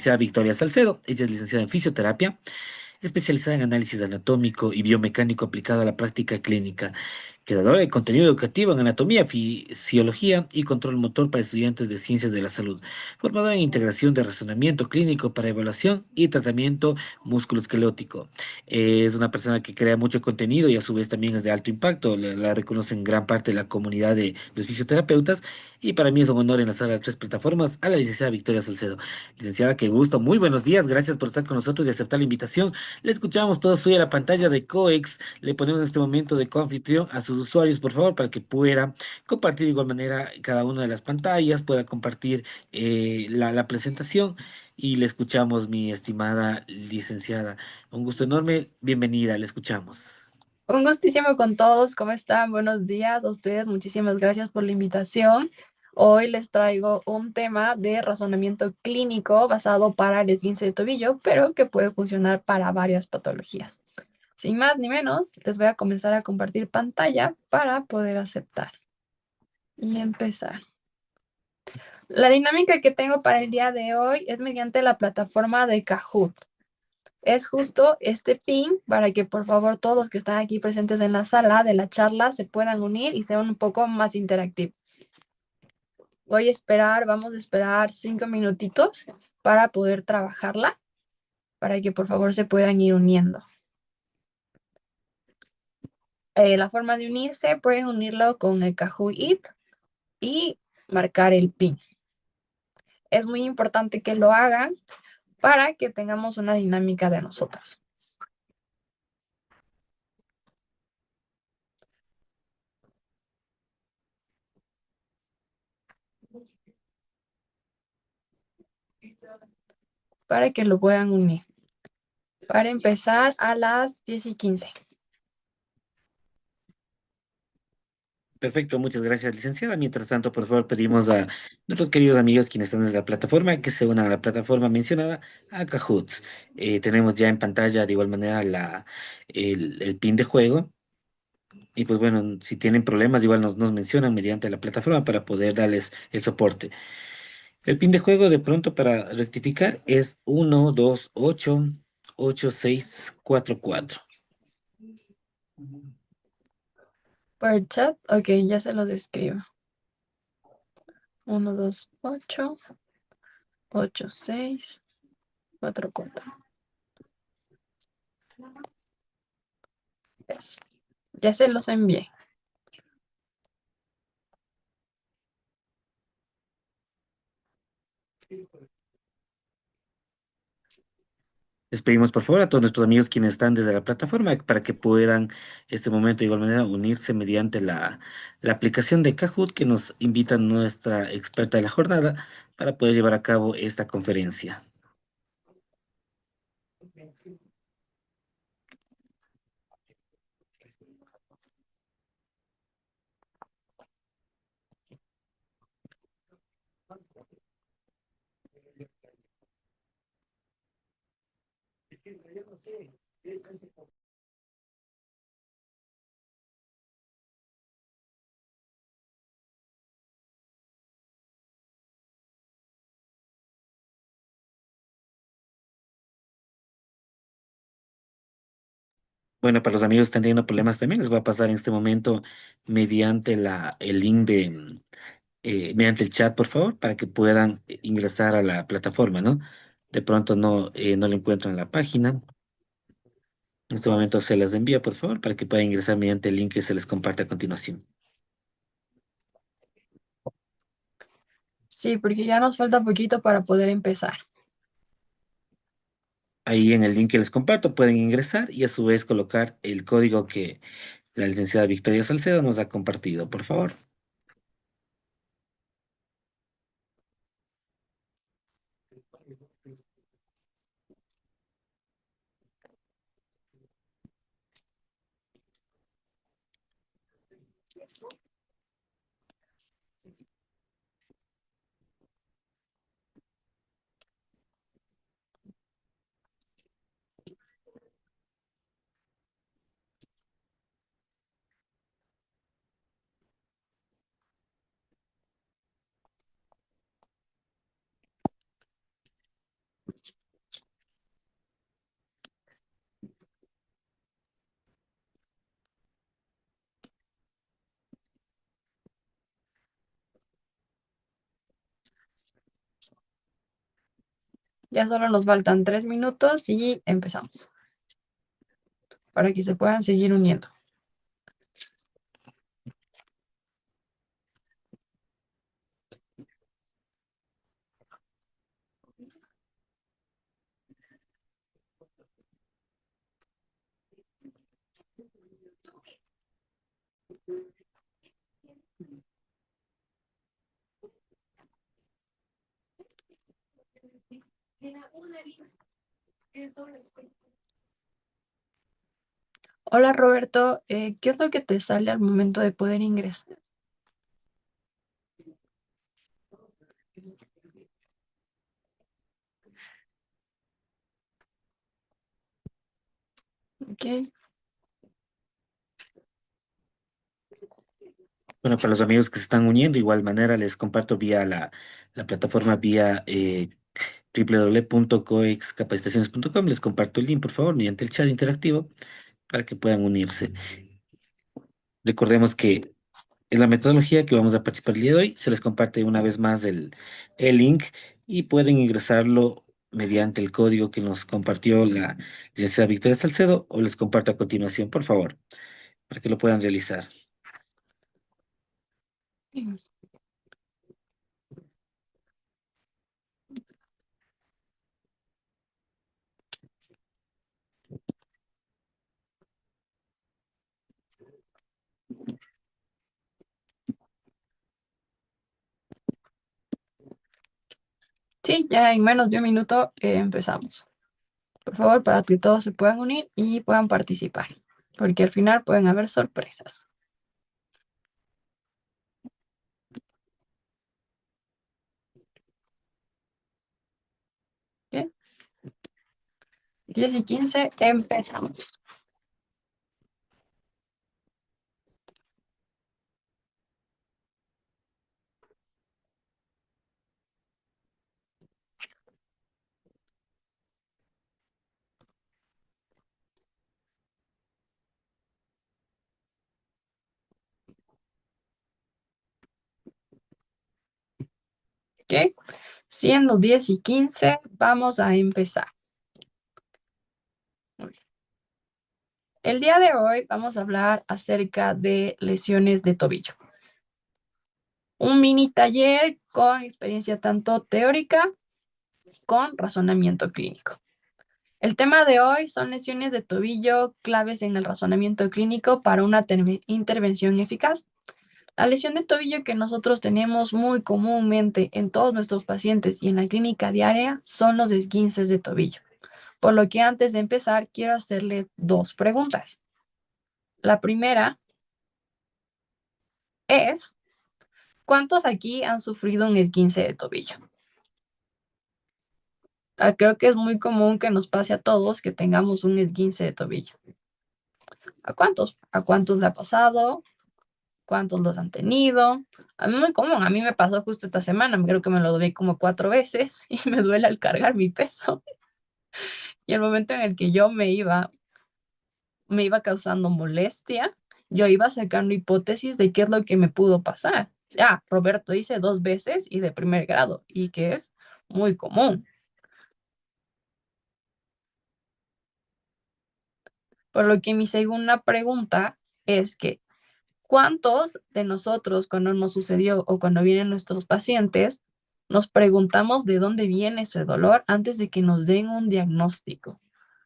Licenciada Victoria Salcedo. Ella es licenciada en fisioterapia, especializada en análisis anatómico y biomecánico aplicado a la práctica clínica, creadora de contenido educativo en anatomía, fisiología y control motor para estudiantes de ciencias de la salud, formadora en integración de razonamiento clínico para evaluación y tratamiento musculoesquelético. Es una persona que crea mucho contenido y a su vez también es de alto impacto. La reconocen gran parte de la comunidad de los fisioterapeutas y para mí es un honor enlazar a tres plataformas a la licenciada Victoria Salcedo. Licenciada, qué gusto, muy buenos días, gracias por estar con nosotros y aceptar la invitación. Le escuchamos todos hoy a la pantalla de COEX. Le ponemos en este momento de coanfitrión a sus usuarios, por favor, para que pueda compartir de igual manera cada una de las pantallas, pueda compartir la presentación y le escuchamos, mi estimada licenciada. Un gusto enorme, bienvenida, le escuchamos. Un gustísimo con todos, ¿cómo están? Buenos días a ustedes, muchísimas gracias por la invitación. Hoy les traigo un tema de razonamiento clínico basado para el esguince de tobillo, pero que puede funcionar para varias patologías. Sin más ni menos, les voy a comenzar a compartir pantalla para poder aceptar y empezar. La dinámica que tengo para el día de hoy es mediante la plataforma de Kahoot. Es justo este pin para que por favor todos los que están aquí presentes en la sala de la charla se puedan unir y sean un poco más interactivos. Voy a esperar, vamos a esperar 5 minutitos para poder trabajarla, para que por favor se puedan ir uniendo. La forma de unirse, pueden unirlo con el Kahoot y marcar el pin. Es muy importante que lo hagan para que tengamos una dinámica de nosotros. Para que lo puedan unir. Para empezar a las 10:15. Perfecto, muchas gracias, licenciada. Mientras tanto, por favor, pedimos a nuestros queridos amigos quienes están desde la plataforma que se unan a la plataforma mencionada, a Kahoot. Tenemos ya en pantalla de igual manera el pin de juego. Y pues bueno, si tienen problemas, igual nos mencionan mediante la plataforma para poder darles el soporte. El pin de juego de pronto para rectificar es 1288644. Por el chat, ok, ya se lo describo. 1288644. Eso. Ya se los envié. Les pedimos por favor a todos nuestros amigos quienes están desde la plataforma para que puedan este momento de igual manera unirse mediante la aplicación de Kahoot que nos invita nuestra experta de la jornada para poder llevar a cabo esta conferencia. Bueno, para los amigos que están teniendo problemas también les voy a pasar en este momento mediante el link mediante el chat, por favor, para que puedan ingresar a la plataforma, ¿no? De pronto no lo encuentro en la página. En este momento se las envía, por favor, para que puedan ingresar mediante el link que se les comparte a continuación. Sí, porque ya nos falta poquito para poder empezar. Ahí en el link que les comparto pueden ingresar y a su vez colocar el código que la licenciada Victoria Salcedo nos ha compartido, por favor. Ya solo nos faltan 3 minutos y empezamos para que se puedan seguir uniendo. Hola Roberto, ¿qué es lo que te sale al momento de poder ingresar? Ok. Bueno, para los amigos que se están uniendo, igual manera les comparto vía la plataforma vía www.coexcapacitaciones.com. Les comparto el link, por favor, mediante el chat interactivo para que puedan unirse. Recordemos que es la metodología que vamos a participar el día de hoy. Se les comparte una vez más el link y pueden ingresarlo mediante el código que nos compartió la licenciada Victoria Salcedo, o les comparto a continuación, por favor, para que lo puedan realizar. Sí, ya en menos de un minuto empezamos. Por favor, para que todos se puedan unir y puedan participar, porque al final pueden haber sorpresas. ¿Bien? 10:15, empezamos. ¿Ok? Siendo 10:15, vamos a empezar. El día de hoy vamos a hablar acerca de lesiones de tobillo. Un mini taller con experiencia tanto teórica con razonamiento clínico. El tema de hoy son lesiones de tobillo, claves en el razonamiento clínico para una intervención eficaz. La lesión de tobillo que nosotros tenemos muy comúnmente en todos nuestros pacientes y en la clínica diaria son los esguinces de tobillo. Por lo que antes de empezar, quiero hacerle 2 preguntas. La primera es, ¿cuántos aquí han sufrido un esguince de tobillo? Creo que es muy común que nos pase a todos que tengamos un esguince de tobillo. ¿A cuántos? ¿A cuántos le ha pasado? ¿Cuántos los han tenido? A mí muy común, a mí me pasó justo esta semana, creo que me lo doy como 4 veces y me duele al cargar mi peso. Y el momento en el que yo me iba causando molestia, yo iba sacando hipótesis de qué es lo que me pudo pasar. Roberto dice 2 veces y de primer grado, y que es muy común. Por lo que mi segunda pregunta es que, ¿cuántos de nosotros cuando nos sucedió o cuando vienen nuestros pacientes, nos preguntamos de dónde viene ese dolor antes de que nos den un diagnóstico?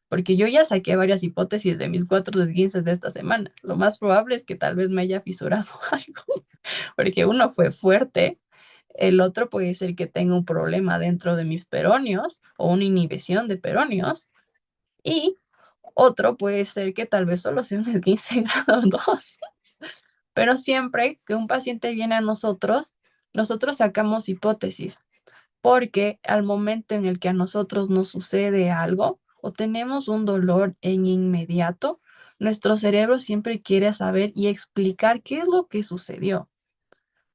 Porque yo ya saqué varias hipótesis de mis 4 esguinces de esta semana. Lo más probable es que tal vez me haya fisurado algo, porque uno fue fuerte, el otro puede ser que tenga un problema dentro de mis peroneos o una inhibición de peroneos, y otro puede ser que tal vez solo sea un esguince grado 2. Pero siempre que un paciente viene a nosotros, nosotros sacamos hipótesis, porque al momento en el que a nosotros nos sucede algo o tenemos un dolor en inmediato, nuestro cerebro siempre quiere saber y explicar qué es lo que sucedió.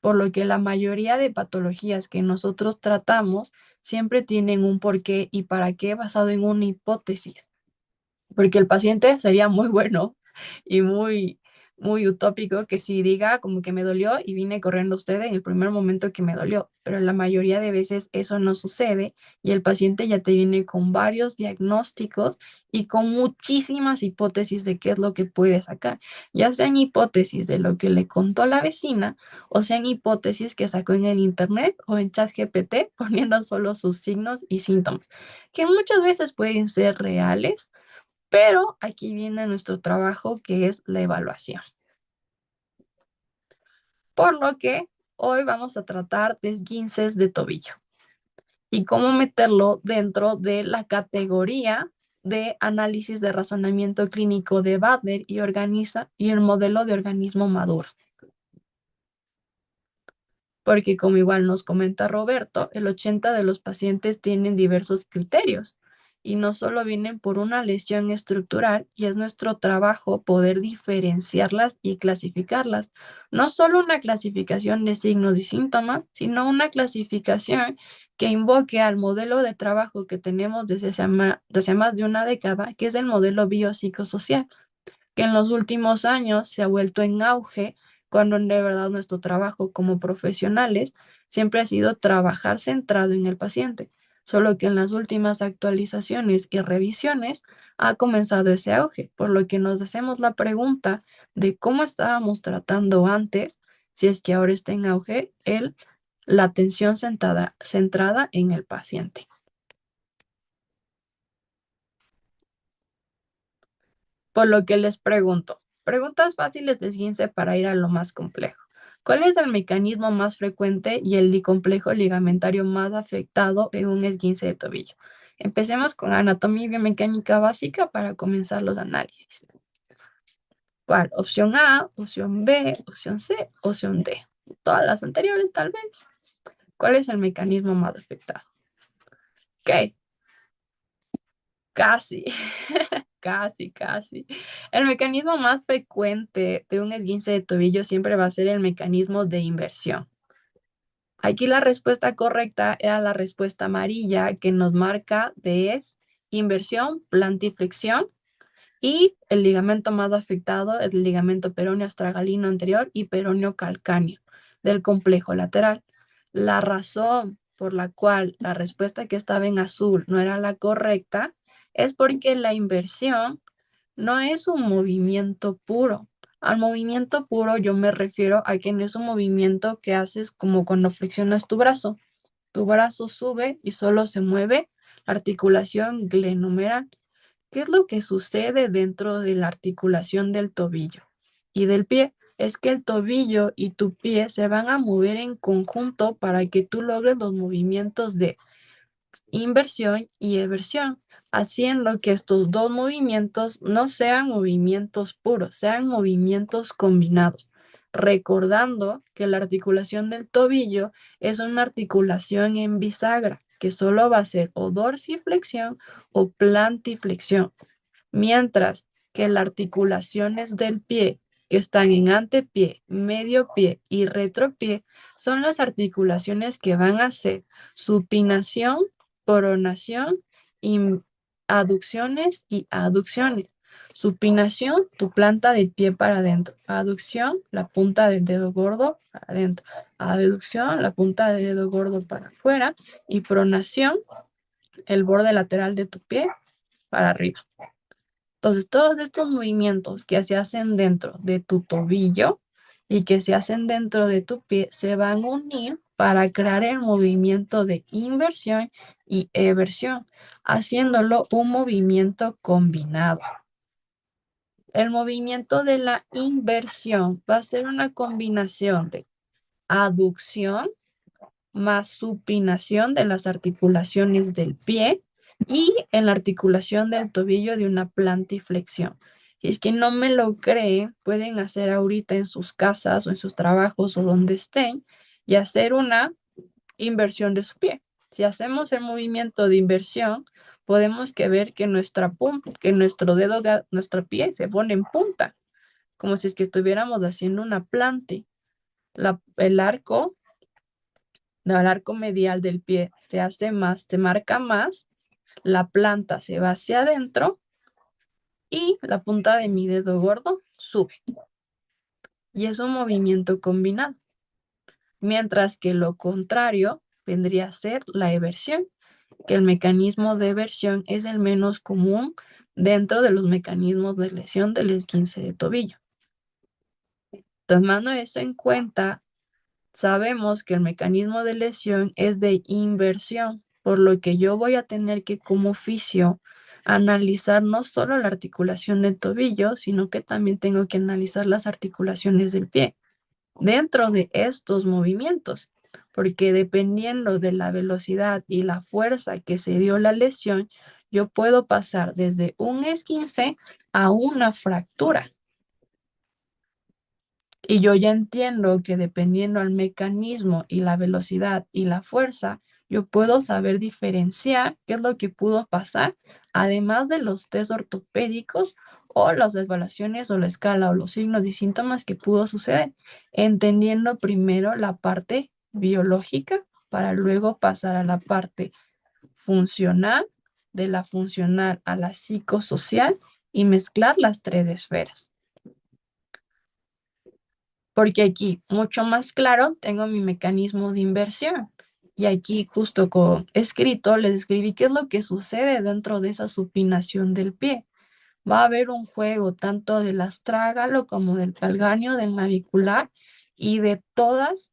Por lo que la mayoría de patologías que nosotros tratamos siempre tienen un porqué y para qué basado en una hipótesis. Porque el paciente sería muy bueno y muy muy utópico que si diga como que me dolió y vine corriendo a usted en el primer momento que me dolió, pero la mayoría de veces eso no sucede y el paciente ya te viene con varios diagnósticos y con muchísimas hipótesis de qué es lo que puede sacar, ya sean hipótesis de lo que le contó la vecina o sean hipótesis que sacó en el internet o en ChatGPT poniendo solo sus signos y síntomas, que muchas veces pueden ser reales, pero aquí viene nuestro trabajo que es la evaluación. Por lo que hoy vamos a tratar de esguinces de tobillo y cómo meterlo dentro de la categoría de análisis de razonamiento clínico de Butler y el modelo de organismo maduro. Porque como igual nos comenta Roberto, el 80 de los pacientes tienen diversos criterios y no solo vienen por una lesión estructural y es nuestro trabajo poder diferenciarlas y clasificarlas. No solo una clasificación de signos y síntomas, sino una clasificación que invoque al modelo de trabajo que tenemos desde más de una década, que es el modelo biopsicosocial, que en los últimos años se ha vuelto en auge cuando de verdad nuestro trabajo como profesionales siempre ha sido trabajar centrado en el paciente, solo que en las últimas actualizaciones y revisiones ha comenzado ese auge, por lo que nos hacemos la pregunta de cómo estábamos tratando antes, si es que ahora está en auge la atención centrada en el paciente. Por lo que les pregunto, preguntas fáciles de esguince para ir a lo más complejo. ¿Cuál es el mecanismo más frecuente y el complejo ligamentario más afectado en un esguince de tobillo? Empecemos con anatomía y biomecánica básica para comenzar los análisis. ¿Cuál? Opción A, opción B, opción C, opción D. Todas las anteriores tal vez. ¿Cuál es el mecanismo más afectado? Ok, casi. Casi, casi. El mecanismo más frecuente de un esguince de tobillo siempre va a ser el mecanismo de inversión. Aquí la respuesta correcta era la respuesta amarilla que nos marca de es inversión, plantiflexión y el ligamento más afectado es el ligamento peroneo astragalino anterior y peroneo calcáneo del complejo lateral. La razón por la cual la respuesta que estaba en azul no era la correcta es porque la inversión no es un movimiento puro. Al movimiento puro yo me refiero a que no es un movimiento que haces como cuando flexionas tu brazo. Tu brazo sube y solo se mueve la articulación glenohumeral. ¿Qué es lo que sucede dentro de la articulación del tobillo y del pie? Es que el tobillo y tu pie se van a mover en conjunto para que tú logres los movimientos de inversión y eversión, haciendo que estos dos movimientos no sean movimientos puros, sean movimientos combinados. Recordando que la articulación del tobillo es una articulación en bisagra, que solo va a ser o dorsiflexión o plantiflexión, mientras que las articulaciones del pie que están en antepié, medio pie y retropié son las articulaciones que van a ser supinación, pronación, aducciones y aducciones. Supinación, tu planta del pie para adentro. Aducción, la punta del dedo gordo para adentro. Abducción, la punta del dedo gordo para afuera. Y pronación, el borde lateral de tu pie para arriba. Entonces, todos estos movimientos que se hacen dentro de tu tobillo y que se hacen dentro de tu pie se van a unir para crear el movimiento de inversión y eversión, haciéndolo un movimiento combinado. El movimiento de la inversión va a ser una combinación de aducción más supinación de las articulaciones del pie y en la articulación del tobillo de una plantiflexión. Si es que no me lo creen, pueden hacer ahorita en sus casas o en sus trabajos o donde estén y hacer una inversión de su pie. Si hacemos el movimiento de inversión, podemos ver que que nuestro dedo, nuestro pie se pone en punta, como si es que estuviéramos haciendo una plante. El arco medial del pie se hace más, se marca más, la planta se va hacia adentro y la punta de mi dedo gordo sube. y es un movimiento combinado, mientras que lo contrario vendría a ser la eversión, que el mecanismo de eversión es el menos común dentro de los mecanismos de lesión del esguince de tobillo. Tomando eso en cuenta, sabemos que el mecanismo de lesión es de inversión, por lo que yo voy a tener que, como oficio, analizar no solo la articulación del tobillo, sino que también tengo que analizar las articulaciones del pie dentro de estos movimientos, porque dependiendo de la velocidad y la fuerza que se dio la lesión, yo puedo pasar desde un esguince a una fractura. Y yo ya entiendo que dependiendo al mecanismo y la velocidad y la fuerza, yo puedo saber diferenciar qué es lo que pudo pasar, además de los test ortopédicos o las evaluaciones o la escala o los signos y síntomas que pudo suceder, entendiendo primero la parte biológica para luego pasar a la parte funcional, de la funcional a la psicosocial y mezclar las tres esferas. Porque aquí, mucho más claro, tengo mi mecanismo de inversión. Y aquí, justo con escrito, les escribí qué es lo que sucede dentro de esa supinación del pie. Va a haber un juego tanto del astrágalo como del calcáneo, del navicular y de todas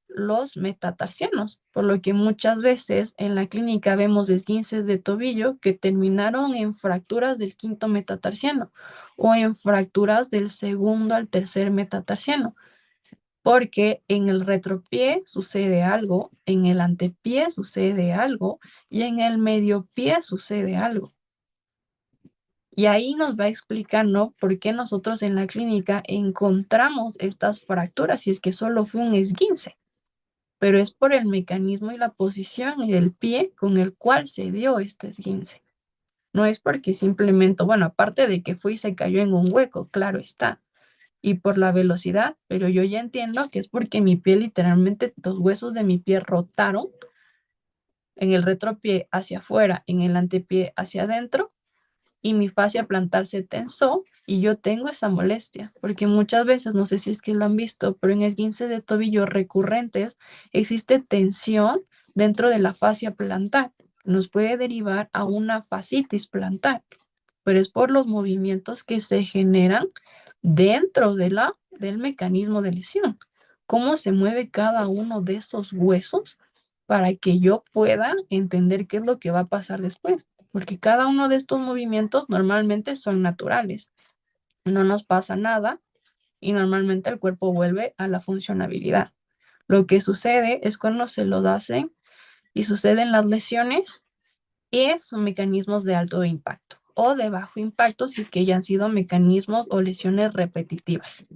los metatarsianos, por lo que muchas veces en la clínica vemos esguinces de tobillo que terminaron en fracturas del quinto metatarsiano o en fracturas del segundo al tercer metatarsiano porque en el retropié sucede algo, en el antepié sucede algo y en el medio pie sucede algo. Y ahí nos va explicando por qué nosotros en la clínica encontramos estas fracturas si es que solo fue un esguince, pero es por el mecanismo y la posición del pie con el cual se dio este esguince. No es porque simplemente, bueno, aparte de que fue y se cayó en un hueco, claro está, y por la velocidad, pero yo ya entiendo que es porque mi pie literalmente, los huesos de mi pie rotaron en el retropié hacia afuera, en el antepié hacia adentro, y mi fascia plantar se tensó y yo tengo esa molestia, porque muchas veces, no sé si es que lo han visto, pero en esguinces de tobillo recurrentes existe tensión dentro de la fascia plantar. Nos puede derivar a una fascitis plantar, pero es por los movimientos que se generan dentro del mecanismo de lesión. Cómo se mueve cada uno de esos huesos para que yo pueda entender qué es lo que va a pasar después, porque cada uno de estos movimientos normalmente son naturales, no nos pasa nada y normalmente el cuerpo vuelve a la funcionabilidad. Lo que sucede es cuando se lo hacen y suceden las lesiones y son mecanismos de alto impacto o de bajo impacto si es que ya han sido mecanismos o lesiones repetitivas.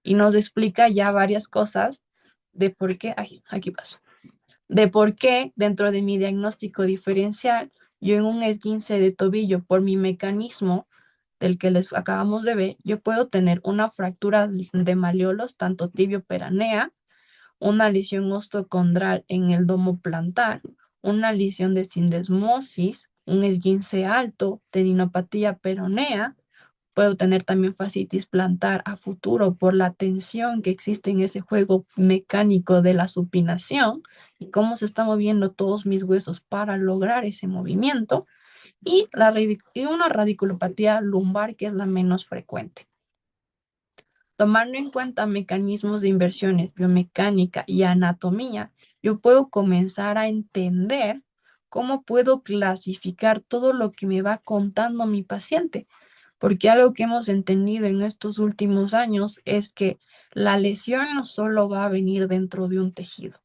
Y nos explica ya varias cosas de por qué, ay, aquí paso, de por qué dentro de mi diagnóstico diferencial, yo en un esguince de tobillo por mi mecanismo del que les acabamos de ver, yo puedo tener una fractura de malleolos, tanto tibio-peranea, una lesión osteocondral en el domo plantar, una lesión de sindesmosis, un esguince alto, tendinopatía peronea. Puedo tener también fascitis plantar a futuro por la tensión que existe en ese juego mecánico de la supinación y cómo se están moviendo todos mis huesos para lograr ese movimiento. Y una radiculopatía lumbar que es la menos frecuente. Tomando en cuenta mecanismos de inversiones, biomecánica y anatomía, yo puedo comenzar a entender cómo puedo clasificar todo lo que me va contando mi paciente. Porque algo que hemos entendido en estos últimos años es que la lesión no solo va a venir dentro de un tejido.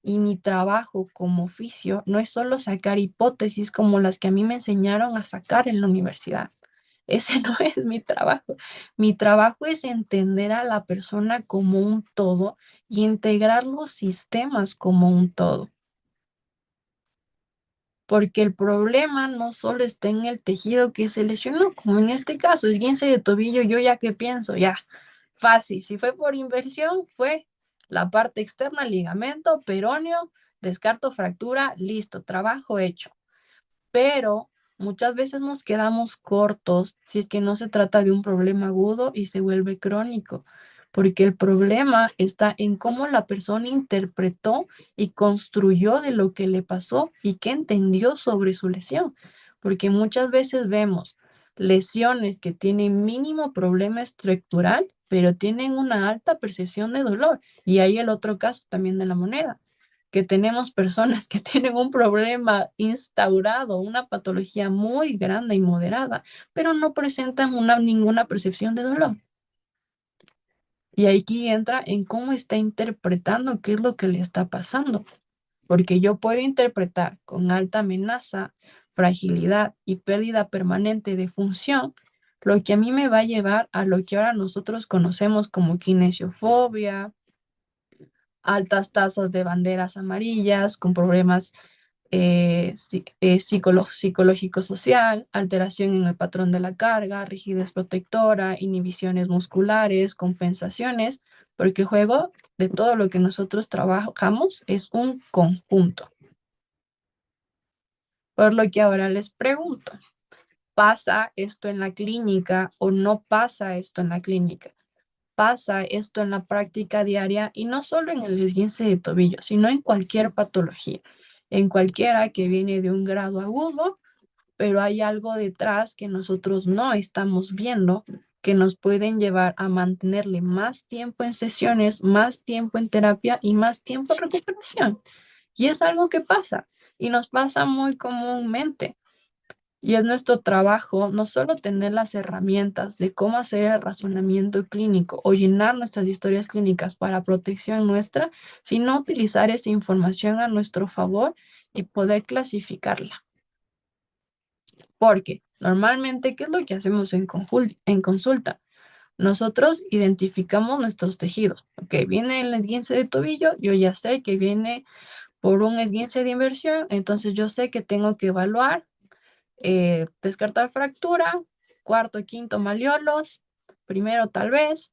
Y mi trabajo como oficio no es solo sacar hipótesis como las que a mí me enseñaron a sacar en la universidad. Ese no es mi trabajo. Mi trabajo es entender a la persona como un todo y integrar los sistemas como un todo. Porque el problema no solo está en el tejido que se lesionó, como en este caso, esguince de tobillo, yo ya que pienso, ya, fácil, si fue por inversión, fue la parte externa, ligamento, peroneo, descarto fractura, listo, trabajo hecho. Pero muchas veces nos quedamos cortos si es que no se trata de un problema agudo y se vuelve crónico, porque el problema está en cómo la persona interpretó y construyó de lo que le pasó y qué entendió sobre su lesión, porque muchas veces vemos lesiones que tienen mínimo problema estructural, pero tienen una alta percepción de dolor. Y hay el otro caso también de la moneda, que tenemos personas que tienen un problema instaurado, una patología muy grande y moderada, pero no presentan ninguna percepción de dolor. Y aquí entra en cómo está interpretando qué es lo que le está pasando, porque yo puedo interpretar con alta amenaza, fragilidad y pérdida permanente de función, lo que a mí me va a llevar a lo que ahora nosotros conocemos como kinesiofobia, altas tasas de banderas amarillas con problemas psicológico-social, alteración en el patrón de la carga, rigidez protectora, inhibiciones musculares, compensaciones, porque el juego de todo lo que nosotros trabajamos es un conjunto. Por lo que ahora les pregunto, ¿pasa esto en la clínica o no pasa esto en la clínica? Pasa esto en la práctica diaria y no solo en el esguince de tobillo, sino en cualquier patología, en cualquiera que viene de un grado agudo, pero hay algo detrás que nosotros no estamos viendo que nos pueden llevar a mantenerle más tiempo en sesiones, más tiempo en terapia y más tiempo en recuperación. Y es algo que pasa y nos pasa muy comúnmente. Y es nuestro trabajo no solo tener las herramientas de cómo hacer el razonamiento clínico o llenar nuestras historias clínicas para protección nuestra, sino utilizar esa información a nuestro favor y poder clasificarla. Porque normalmente, ¿qué es lo que hacemos en consulta? Nosotros identificamos nuestros tejidos. Ok, viene el esguince de tobillo, yo ya sé que viene por un esguince de inversión, entonces yo sé que tengo que evaluar, descartar fractura, cuarto y quinto malleolos, primero tal vez,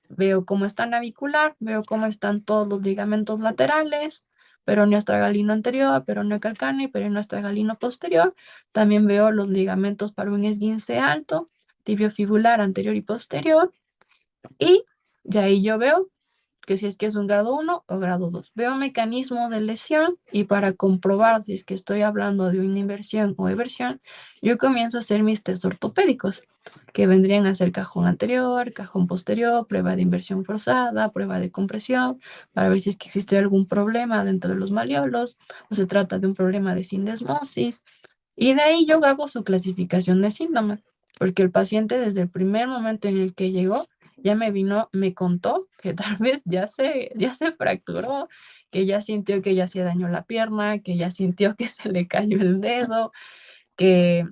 veo cómo está navicular, veo cómo están todos los ligamentos laterales, peroneo astragalino anterior, peroneo calcáneo y peroneo astragalino posterior. También veo los ligamentos para un esguince alto, tibiofibular anterior y posterior. Y de ahí yo veo que si es que es un grado 1 o grado 2. Veo mecanismo de lesión y para comprobar si es que estoy hablando de una inversión o eversión, yo comienzo a hacer mis test ortopédicos, que vendrían a ser cajón anterior, cajón posterior, prueba de inversión forzada, prueba de compresión, para ver si es que existe algún problema dentro de los malleolos o se trata de un problema de sindesmosis. Y de ahí yo hago su clasificación de síntomas, porque el paciente desde el primer momento en el que llegó, ya me vino, me contó que tal vez ya se fracturó, que ya sintió que ya se dañó la pierna, que ya sintió que se le cayó el dedo, que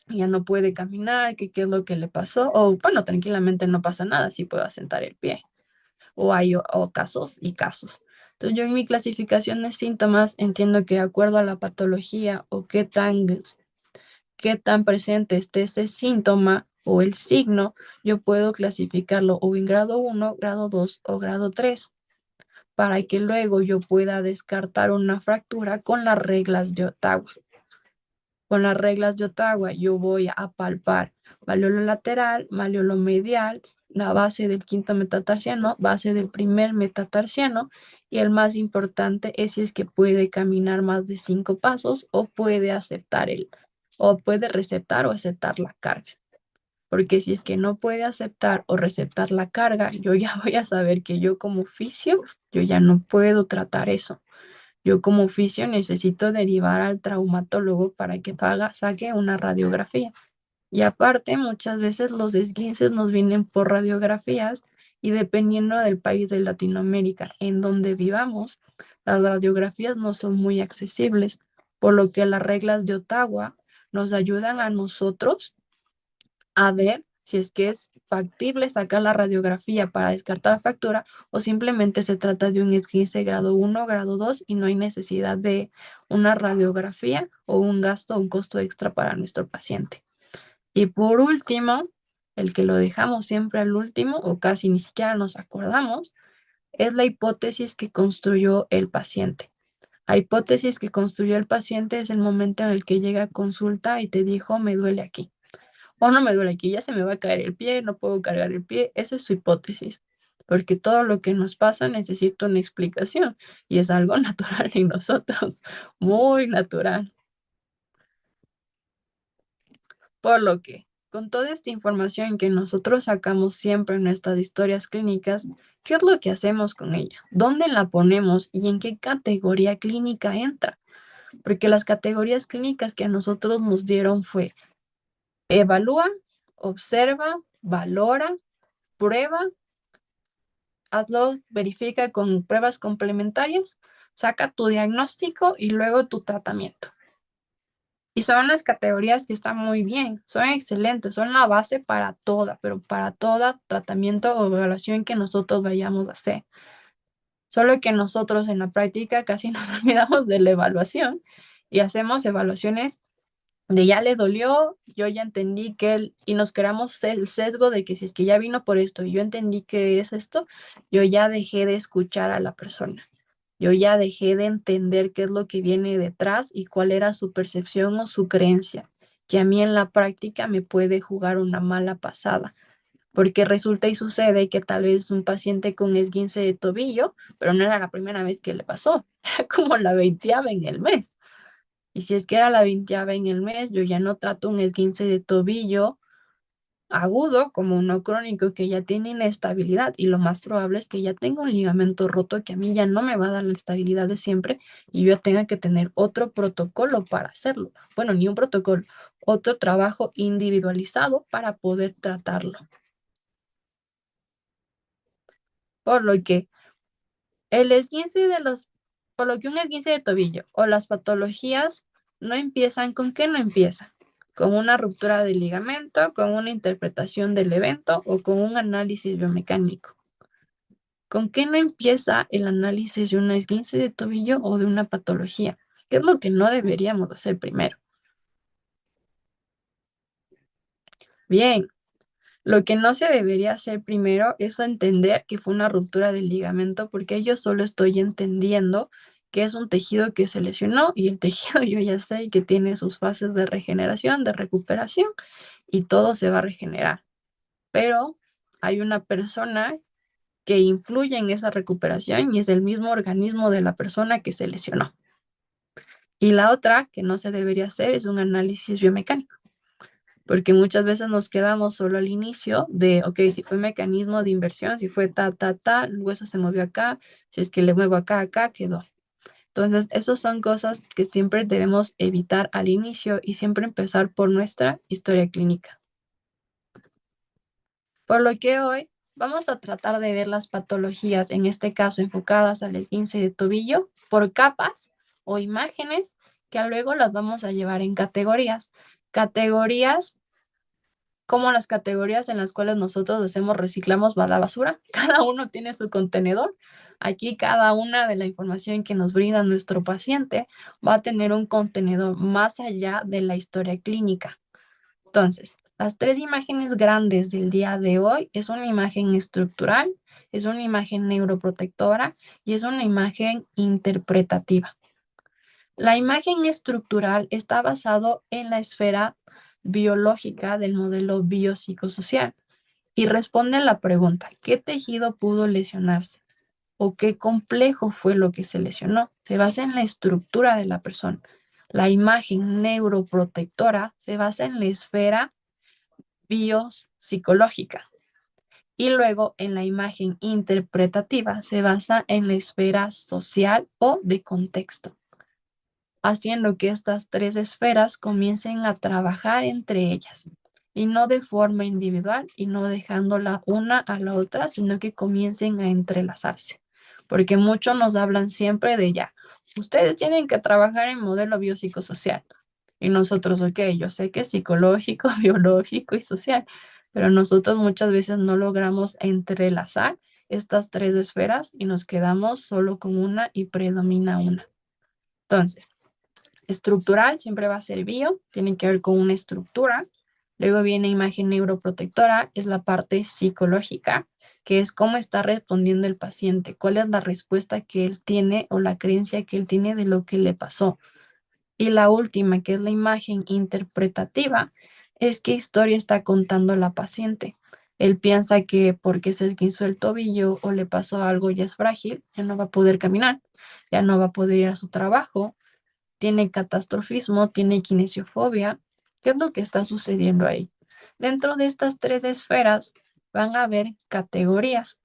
ya no puede caminar, que qué es lo que le pasó, o bueno, tranquilamente no pasa nada, sí puedo asentar el pie, o hay casos y casos. Entonces yo en mi clasificación de síntomas entiendo que de acuerdo a la patología o qué tan presente esté ese síntoma o el signo, yo puedo clasificarlo o en grado 1, grado 2 o grado 3 para que luego yo pueda descartar una fractura con las reglas de Ottawa. Con las reglas de Ottawa yo voy a palpar malleolo lateral, malleolo medial, la base del quinto metatarsiano, base del primer metatarsiano y el más importante es si es que puede caminar más de 5 pasos o puede receptar o aceptar la carga. Porque si es que no puede aceptar o receptar la carga, yo ya voy a saber que yo como fisio, yo ya no puedo tratar eso. Yo como fisio necesito derivar al traumatólogo para que saque una radiografía. Y aparte, muchas veces los esguinces nos vienen por radiografías y dependiendo del país de Latinoamérica en donde vivamos, las radiografías no son muy accesibles, por lo que las reglas de Ottawa nos ayudan a nosotros a ver si es que es factible sacar la radiografía para descartar fractura o simplemente se trata de un esguince grado 1, grado 2 y no hay necesidad de una radiografía o un gasto o un costo extra para nuestro paciente. Y por último, el que lo dejamos siempre al último o casi ni siquiera nos acordamos, es la hipótesis que construyó el paciente. La hipótesis que construyó el paciente es el momento en el que llega a consulta y te dijo, me duele aquí o no me duele aquí, ya se me va a caer el pie, no puedo cargar el pie. Esa es su hipótesis. porque todo lo que nos pasa necesita una explicación y es algo natural en nosotros, muy natural. Por lo que, con toda esta información que nosotros sacamos siempre en nuestras historias clínicas, ¿qué es lo que hacemos con ella? ¿Dónde la ponemos y en qué categoría clínica entra? Porque las categorías clínicas que a nosotros nos dieron fue evalúa, observa, valora, prueba, hazlo, verifica con pruebas complementarias, saca tu diagnóstico y luego tu tratamiento. Y son las categorías que están muy bien, son excelentes, son la base para toda, pero para todo tratamiento o evaluación que nosotros vayamos a hacer. Solo que nosotros en la práctica casi nos olvidamos de la evaluación y hacemos evaluaciones de ya le dolió, yo ya entendí que él, y nos creamos el sesgo de que si es que ya vino por esto y yo entendí que es esto, yo ya dejé de escuchar a la persona. Yo ya dejé de entender qué es lo que viene detrás y cuál era su percepción o su creencia, que a mí en la práctica me puede jugar una mala pasada, porque resulta y sucede que tal vez un paciente con esguince de tobillo, pero no era la primera vez que le pasó, era como la 20ª en el mes. Y si es que era la 20ª en el mes, yo ya no trato un esguince de tobillo agudo como uno crónico que ya tiene inestabilidad y lo más probable es que ya tenga un ligamento roto que a mí ya no me va a dar la estabilidad de siempre y yo tenga que tener otro protocolo para hacerlo. Bueno, ni un protocolo, otro trabajo individualizado para poder tratarlo. Por lo que el esguince de los, por lo que un esguince de tobillo o las patologías no empiezan, ¿con qué no empieza? Con una ruptura del ligamento, con una interpretación del evento o con un análisis biomecánico. ¿Con qué no empieza el análisis de un esguince de tobillo o de una patología? ¿Qué es lo que no deberíamos hacer primero? Bien, lo que no se debería hacer primero es entender que fue una ruptura del ligamento, porque yo solo estoy entendiendo que es un tejido que se lesionó y el tejido yo ya sé que tiene sus fases de regeneración, de recuperación y todo se va a regenerar. Pero hay una persona que influye en esa recuperación y es el mismo organismo de la persona que se lesionó. Y la otra que no se debería hacer es un análisis biomecánico, porque muchas veces nos quedamos solo al inicio de, ok, si fue mecanismo de inversión, si fue el hueso se movió acá, si es que le muevo acá, acá quedó. Entonces, esas son cosas que siempre debemos evitar al inicio y siempre empezar por nuestra historia clínica. Por lo que hoy vamos a tratar de ver las patologías, en este caso enfocadas al esguince de tobillo, por capas o imágenes que luego las vamos a llevar en categorías. Categorías como las categorías en las cuales nosotros hacemos, reciclamos la basura. Cada uno tiene su contenedor. Aquí cada una de la información que nos brinda nuestro paciente va a tener un contenedor más allá de la historia clínica. Entonces, las tres imágenes grandes del día de hoy es una imagen estructural, es una imagen neuroprotectora y es una imagen interpretativa. La imagen estructural está basado en la esfera biológica del modelo biopsicosocial y responde a la pregunta, ¿qué tejido pudo lesionarse? ¿O qué complejo fue lo que se lesionó? Se basa en la estructura de la persona. La imagen neuroprotectora se basa en la esfera biopsicológica. Y luego en la imagen interpretativa se basa en la esfera social o de contexto, haciendo que estas tres esferas comiencen a trabajar entre ellas y no de forma individual y no dejándola una a la otra, sino que comiencen a entrelazarse. Porque muchos nos hablan siempre de ya, ustedes tienen que trabajar en modelo biopsicosocial. Y nosotros, ok, yo sé que es psicológico, biológico y social, pero nosotros muchas veces no logramos entrelazar estas tres esferas y nos quedamos solo con una y predomina una. Entonces, estructural siempre va a ser bio, tiene que ver con una estructura. Luego viene imagen neuroprotectora, es la parte psicológica, que es cómo está respondiendo el paciente, cuál es la respuesta que él tiene o la creencia que él tiene de lo que le pasó. Y la última, que es la imagen interpretativa, es qué historia está contando la paciente. Él piensa que porque se esguinzó el tobillo o le pasó algo ya es frágil, ya no va a poder caminar, ya no va a poder ir a su trabajo, tiene catastrofismo, tiene kinesiofobia. ¿Qué es lo que está sucediendo ahí? Dentro de estas tres esferas van a haber categorías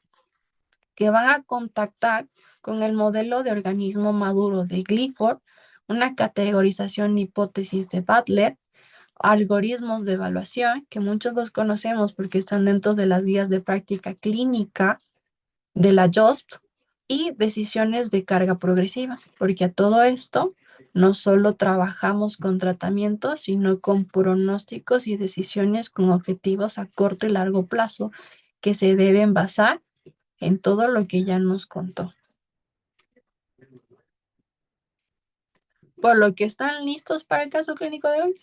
que van a contactar con el modelo de organismo maduro de Clifford, una categorización hipótesis de Butler, algoritmos de evaluación, que muchos los conocemos porque están dentro de las guías de práctica clínica de la JOSP, y decisiones de carga progresiva, porque a todo esto no solo trabajamos con tratamientos, sino con pronósticos y decisiones con objetivos a corto y largo plazo que se deben basar en todo lo que ya nos contó. Por lo que están listos para el caso clínico de hoy.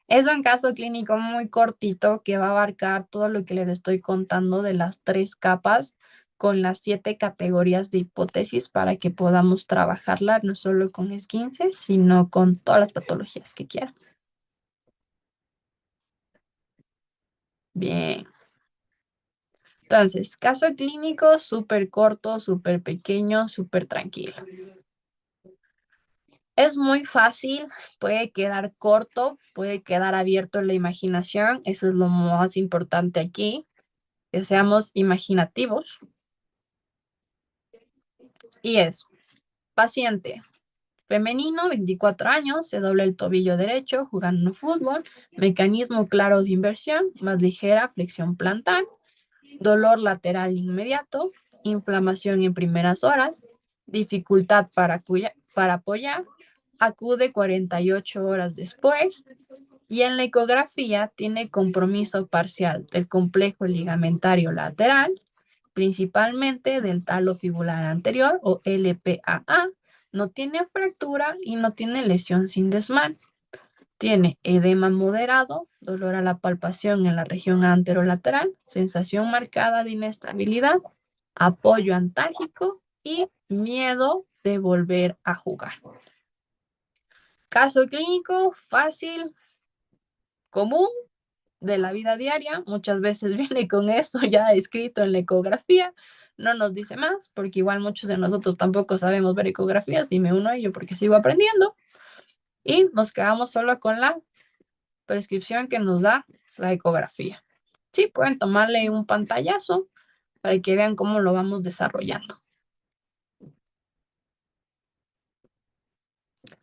Es un caso clínico muy cortito que va a abarcar todo lo que les estoy contando de las tres capas con las 7 categorías de hipótesis para que podamos trabajarla no solo con esguince, sino con todas las patologías que quieran. Bien. Entonces, caso clínico súper corto, súper pequeño, súper tranquilo. Es muy fácil, puede quedar corto, puede quedar abierto en la imaginación, eso es lo más importante aquí, que seamos imaginativos. Y es paciente femenino, 24 años, se dobla el tobillo derecho jugando fútbol, mecanismo claro de inversión, más ligera flexión plantar, dolor lateral inmediato, inflamación en primeras horas, dificultad para apoyar, acude 48 horas después y en la ecografía tiene compromiso parcial del complejo ligamentario lateral, principalmente del talo fibular anterior o LPAA, no tiene fractura y no tiene lesión sin desmán. Tiene edema moderado, dolor a la palpación en la región anterolateral, sensación marcada de inestabilidad, apoyo antálgico y miedo de volver a jugar. Caso clínico fácil, común, de la vida diaria. Muchas veces viene con eso ya escrito en la ecografía. No nos dice más, porque igual muchos de nosotros tampoco sabemos ver ecografías. Dime uno a ello porque sigo aprendiendo. Y nos quedamos solo con la prescripción que nos da la ecografía. Sí, pueden tomarle un pantallazo para que vean cómo lo vamos desarrollando.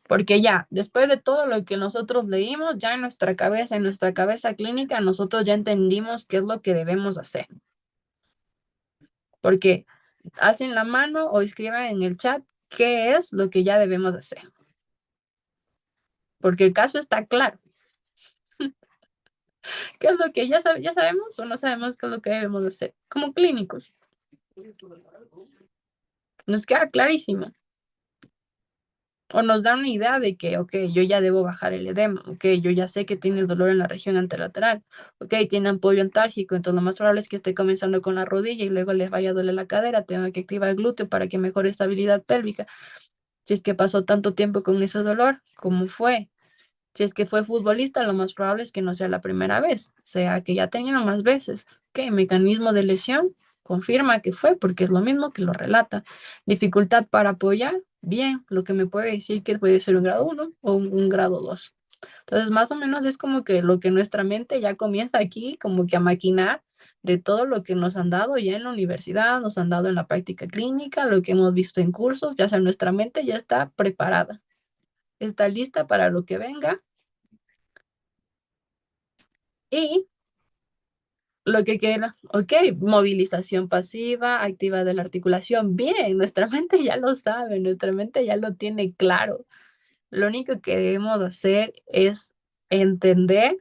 Porque ya, después de todo lo que nosotros leímos, ya en nuestra cabeza clínica, nosotros ya entendimos qué es lo que debemos hacer. Porque hacen la mano o escriban en el chat qué es lo que ya debemos hacer. Porque el caso está claro. ¿Qué es lo que ya sabemos o no sabemos qué es lo que debemos hacer? Como clínicos. Nos queda clarísimo. O nos da una idea de que, ok, yo ya debo bajar el edema, ok, yo ya sé que tiene dolor en la región anterolateral, ok, tiene apoyo antálgico, entonces lo más probable es que esté comenzando con la rodilla y luego les vaya a doler la cadera, tengo que activar el glúteo para que mejore estabilidad pélvica. Si es que pasó tanto tiempo con ese dolor, ¿cómo fue? Si es que fue futbolista, lo más probable es que no sea la primera vez, sea que ya tengan más veces. ¿Qué mecanismo de lesión? Confirma que fue, porque es lo mismo que lo relata. Dificultad para apoyar, bien, lo que me puede decir que puede ser un grado 1 o un grado 2. Entonces, más o menos es como que lo que nuestra mente ya comienza aquí, como que a maquinar de todo lo que nos han dado ya en la universidad, nos han dado en la práctica clínica, lo que hemos visto en cursos, ya sea nuestra mente ya está preparada, está lista para lo que venga. Y lo que quiera, ok, movilización pasiva, activa de la articulación, bien, nuestra mente ya lo sabe, nuestra mente ya lo tiene claro. Lo único que debemos hacer es entender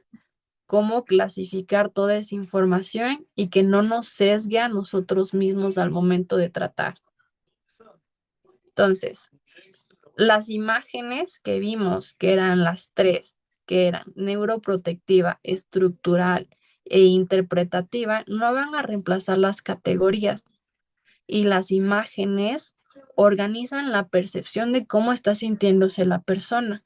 cómo clasificar toda esa información y que no nos sesgue a nosotros mismos al momento de tratar. Entonces, las imágenes que vimos, que eran las tres, que eran neuroprotectiva, estructural e interpretativa, no van a reemplazar las categorías, y las imágenes organizan la percepción de cómo está sintiéndose la persona.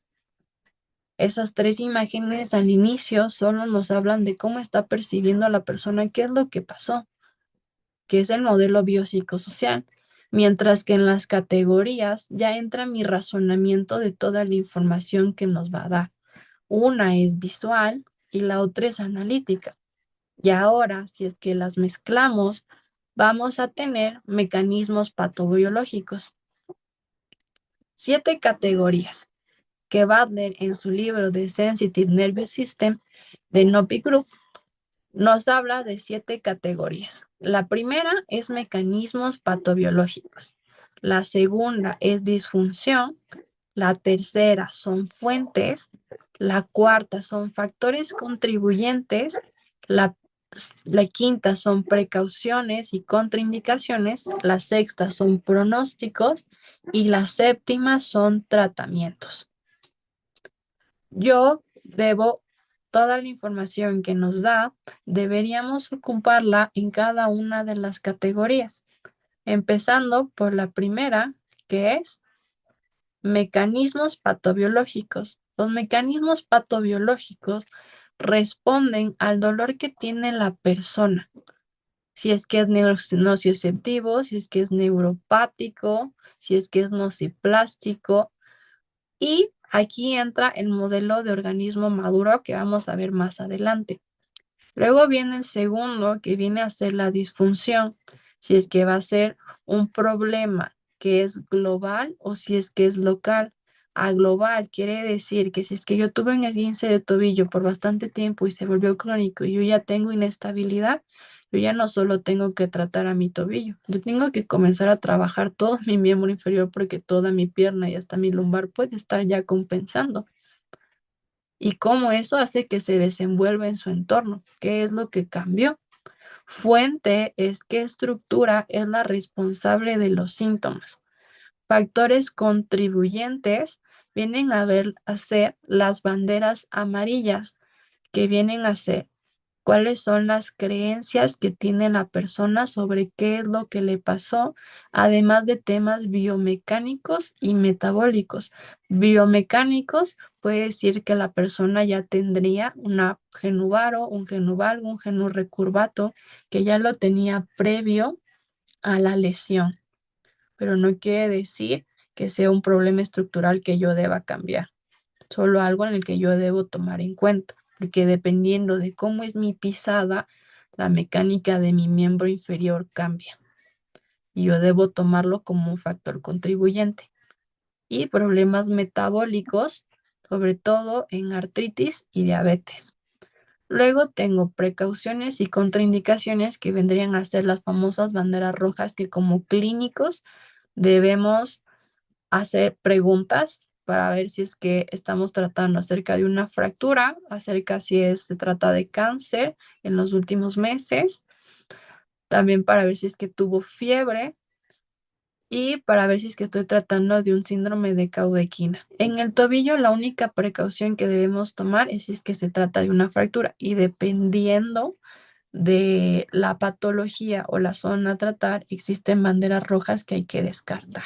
Esas tres imágenes al inicio solo nos hablan de cómo está percibiendo a la persona, qué es lo que pasó, que es el modelo biopsicosocial, mientras que en las categorías ya entra mi razonamiento de toda la información que nos va a dar. Una es visual y la otra es analítica. Y ahora, si es que las mezclamos, vamos a tener mecanismos patobiológicos. 7 categorías que Butler en su libro de Sensitive Nervous System de Nopi Group nos habla de 7 categorías. La primera es mecanismos patobiológicos. La segunda es disfunción. La tercera son fuentes. La cuarta son factores contribuyentes. La, la quinta son precauciones y contraindicaciones. La sexta son pronósticos. Y la séptima son tratamientos. Yo debo toda la información que nos da, deberíamos ocuparla en cada una de las categorías, empezando por la primera, que es mecanismos patobiológicos. Los mecanismos patobiológicos responden al dolor que tiene la persona. Si es que es nociceptivo, si es que es neuropático, si es que es nociplástico. Y aquí entra el modelo de organismo maduro que vamos a ver más adelante. Luego viene el segundo, que viene a ser la disfunción, si es que va a ser un problema que es global o si es que es local. A global quiere decir que si es que yo tuve un esguince de tobillo por bastante tiempo y se volvió crónico y yo ya tengo inestabilidad, yo ya no solo tengo que tratar a mi tobillo, yo tengo que comenzar a trabajar todo mi miembro inferior porque toda mi pierna y hasta mi lumbar puede estar ya compensando y cómo eso hace que se desenvuelva en su entorno, qué es lo que cambió. Fuente es qué estructura es la responsable de los síntomas. Factores contribuyentes vienen a ser las banderas amarillas, que vienen a ser cuáles son las creencias que tiene la persona sobre qué es lo que le pasó, además de temas biomecánicos y metabólicos. Biomecánicos puede decir que la persona ya tendría una genuvaro, un genuvalgo, un genurrecurvato, que ya lo tenía previo a la lesión, pero no quiere decir que sea un problema estructural que yo deba cambiar, solo algo en el que yo debo tomar en cuenta, porque dependiendo de cómo es mi pisada, la mecánica de mi miembro inferior cambia y yo debo tomarlo como un factor contribuyente. Y problemas metabólicos, sobre todo en artritis y diabetes. Luego tengo precauciones y contraindicaciones que vendrían a ser las famosas banderas rojas que como clínicos debemos hacer preguntas para ver si es que estamos tratando acerca de una fractura, acerca si se trata de cáncer en los últimos meses, también para ver si es que tuvo fiebre y para ver si es que estoy tratando de un síndrome de Caudequina. En el tobillo, la única precaución que debemos tomar es si es que se trata de una fractura y dependiendo de la patología o la zona a tratar, existen banderas rojas que hay que descartar.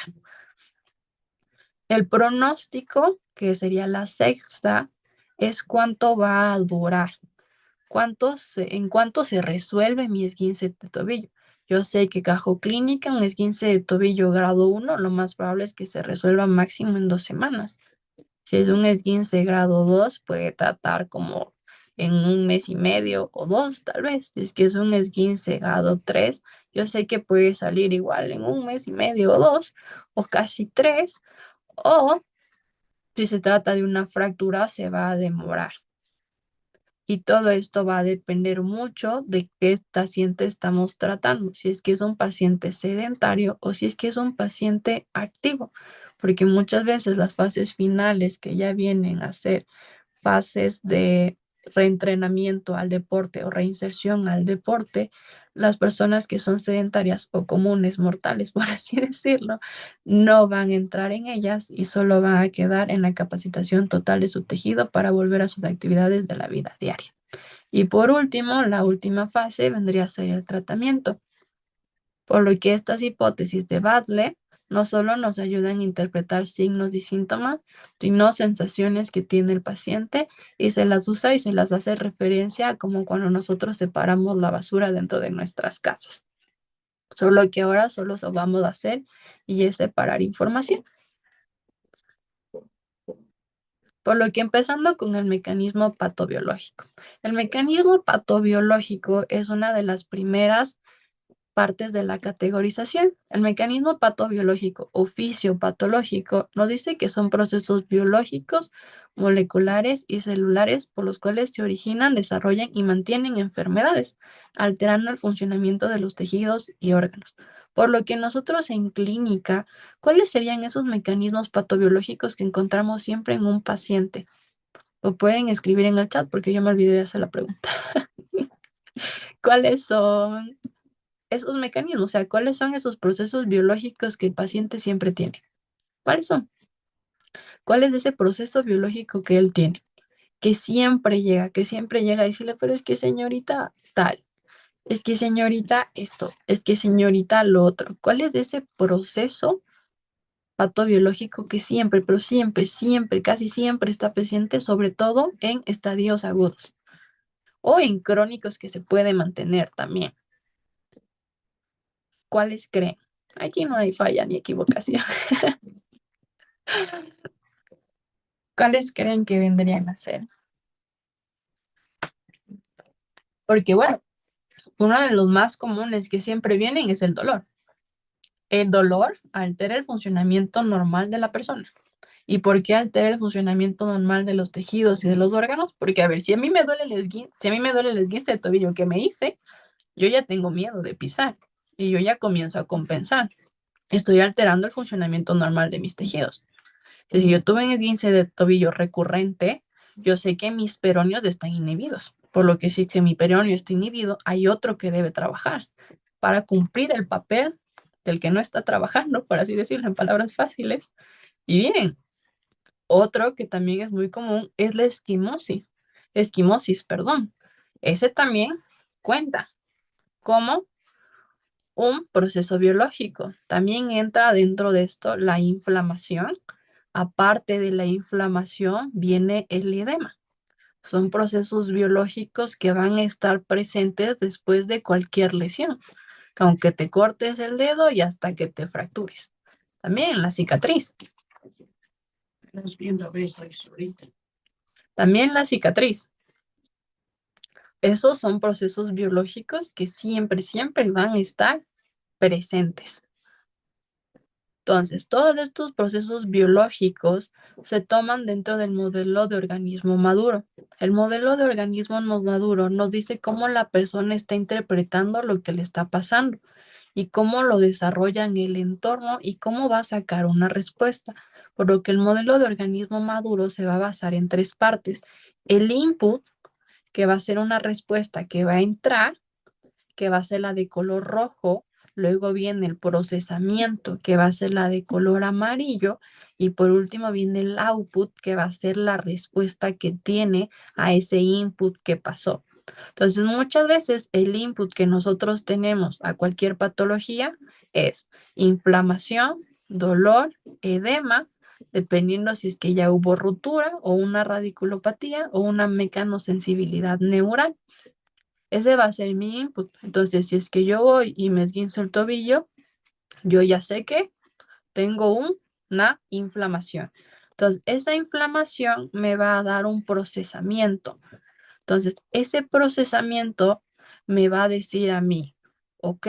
El pronóstico, que sería la sexta, es cuánto va a durar, en cuánto se resuelve mi esguince de tobillo. Yo sé que cajo clínica, un esguince de tobillo grado 1, lo más probable es que se resuelva máximo en 2 semanas. Si es un esguince grado 2, puede tratar como en un mes y medio o 2, tal vez. Si es que es un esguince grado 3, yo sé que puede salir igual en un mes y medio o 2, o casi 3, o si se trata de una fractura, se va a demorar. Y todo esto va a depender mucho de qué paciente estamos tratando, si es que es un paciente sedentario o si es que es un paciente activo, porque muchas veces las fases finales que ya vienen a ser fases de reentrenamiento al deporte o reinserción al deporte, las personas que son sedentarias o comunes mortales, por así decirlo, no van a entrar en ellas y solo van a quedar en la capacitación total de su tejido para volver a sus actividades de la vida diaria. Y por último, la última fase vendría a ser el tratamiento, por lo que estas hipótesis de Butler No solo nos ayudan a interpretar signos y síntomas, sino sensaciones que tiene el paciente y se las usa y se las hace referencia como cuando nosotros separamos la basura dentro de nuestras casas. Solo que ahora solo eso vamos a hacer y es separar información. Por lo que empezando con el mecanismo patobiológico. El mecanismo patobiológico es una de las primeras partes de la categorización. El mecanismo patobiológico o fisiopatológico nos dice que son procesos biológicos, moleculares y celulares por los cuales se originan, desarrollan y mantienen enfermedades, alterando el funcionamiento de los tejidos y órganos. Por lo que nosotros en clínica, ¿cuáles serían esos mecanismos patobiológicos que encontramos siempre en un paciente? Lo pueden escribir en el chat porque yo me olvidé de hacer la pregunta. ¿Cuáles son esos mecanismos? O sea, ¿cuáles son esos procesos biológicos que el paciente siempre tiene? ¿Cuáles son? ¿Cuál es ese proceso biológico que él tiene? Que siempre llega a decirle, pero es que señorita tal, es que señorita esto, es que señorita lo otro. ¿Cuál es ese proceso patobiológico que siempre, pero siempre, siempre, casi siempre está presente, sobre todo en estadios agudos o en crónicos que se puede mantener también? ¿Cuáles creen? Aquí no hay falla ni equivocación. ¿Cuáles creen que vendrían a ser? Porque bueno, uno de los más comunes que siempre vienen es el dolor. El dolor altera el funcionamiento normal de la persona. ¿Y por qué altera el funcionamiento normal de los tejidos y de los órganos? Porque, a ver, si a mí me duele el esguince, si a mí me duele el esguince de tobillo que me hice, yo ya tengo miedo de pisar y yo ya comienzo a compensar. Estoy alterando el funcionamiento normal de mis tejidos. Si yo tuve un esguince de tobillo recurrente, yo sé que mis peroneos están inhibidos. Por lo que si que mi peroneo está inhibido, hay otro que debe trabajar para cumplir el papel del que no está trabajando, por así decirlo, en palabras fáciles. Y bien, otro que también es muy común es la esquimosis, perdón. Ese también cuenta como un proceso biológico. También entra dentro de esto la inflamación. Aparte de la inflamación, viene el edema. Son procesos biológicos que van a estar presentes después de cualquier lesión, aunque te cortes el dedo y hasta que te fractures. También la cicatriz. También la cicatriz. Esos son procesos biológicos que siempre, siempre van a estar presentes. Entonces, todos estos procesos biológicos se toman dentro del modelo de organismo maduro. El modelo de organismo maduro nos dice cómo la persona está interpretando lo que le está pasando y cómo lo desarrolla en el entorno y cómo va a sacar una respuesta. Por lo que el modelo de organismo maduro se va a basar en tres partes. El input, que va a ser una respuesta que va a entrar, que va a ser la de color rojo. Luego viene el procesamiento, que va a ser la de color amarillo. Y por último viene el output, que va a ser la respuesta que tiene a ese input que pasó. Entonces, muchas veces el input que nosotros tenemos a cualquier patología es inflamación, dolor, edema, dependiendo si es que ya hubo ruptura o una radiculopatía o una mecanosensibilidad neural. Ese va a ser mi input. Entonces, si es que yo voy y me esguinzo el tobillo, yo ya sé que tengo una inflamación. Entonces, esa inflamación me va a dar un procesamiento. Entonces, ese procesamiento me va a decir a mí, ok,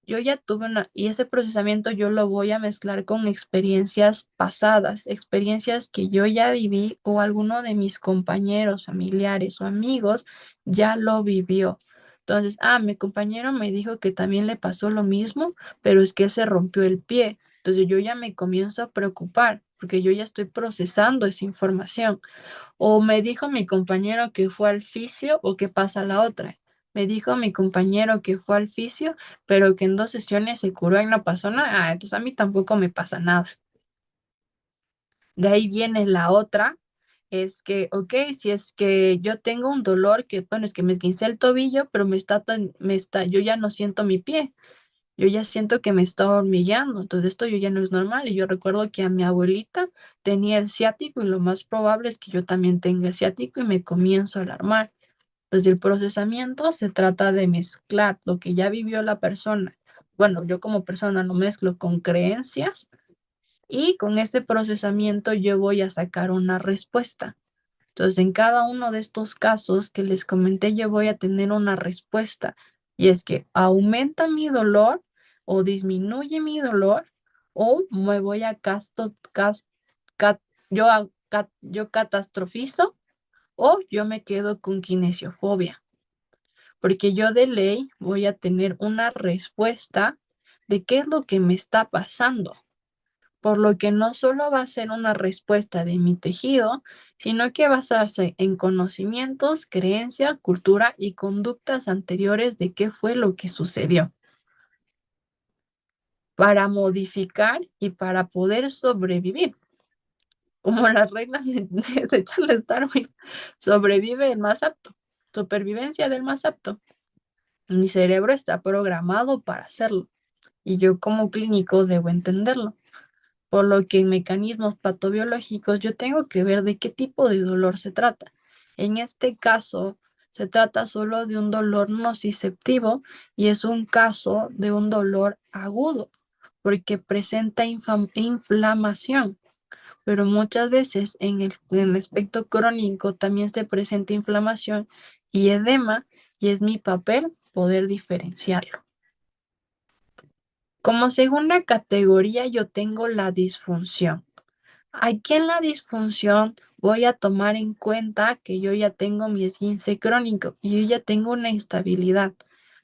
yo ya tuve y ese procesamiento yo lo voy a mezclar con experiencias pasadas, experiencias que yo ya viví o alguno de mis compañeros, familiares o amigos ya lo vivió. Entonces, mi compañero me dijo que también le pasó lo mismo, pero es que él se rompió el pie. Entonces yo ya me comienzo a preocupar porque yo ya estoy procesando esa información. O me dijo mi compañero que fue al fisio o que pasa la otra. Me dijo mi compañero que fue al fisio, pero que en 2 sesiones se curó y no pasó nada. Entonces a mí tampoco me pasa nada. De ahí viene la otra, es que, ok, si es que yo tengo un dolor que, bueno, es que me esguincé el tobillo, pero yo ya no siento mi pie. yo ya siento que me está hormigueando, entonces esto yo ya no es normal. Y yo recuerdo que a mi abuelita tenía el ciático y lo más probable es que yo también tenga el ciático y me comienzo a alarmar. Desde el procesamiento se trata de mezclar lo que ya vivió la persona. Bueno, yo como persona lo mezclo con creencias y con este procesamiento yo voy a sacar una respuesta. Entonces, en cada uno de estos casos que les comenté, yo voy a tener una respuesta. Y es que aumenta mi dolor o disminuye mi dolor o me voy a cat- yo catastrofizo o yo me quedo con kinesiofobia. Porque yo de ley voy a tener una respuesta de qué es lo que me está pasando, por lo que no solo va a ser una respuesta de mi tejido, sino que va a basarse en conocimientos, creencia, cultura y conductas anteriores de qué fue lo que sucedió, para modificar y para poder sobrevivir. Como las reglas de Charles Darwin, sobrevive el más apto, supervivencia del más apto. Mi cerebro está programado para hacerlo y yo como clínico debo entenderlo. Por lo que en mecanismos patobiológicos yo tengo que ver de qué tipo de dolor se trata. En este caso, se trata solo de un dolor nociceptivo y es un caso de un dolor agudo, porque presenta inflamación, pero muchas veces en el aspecto crónico también se presenta inflamación y edema, y es mi papel poder diferenciarlo. Como segunda categoría yo tengo la disfunción. Aquí en la disfunción voy a tomar en cuenta que yo ya tengo mi esguince crónico y yo ya tengo una instabilidad.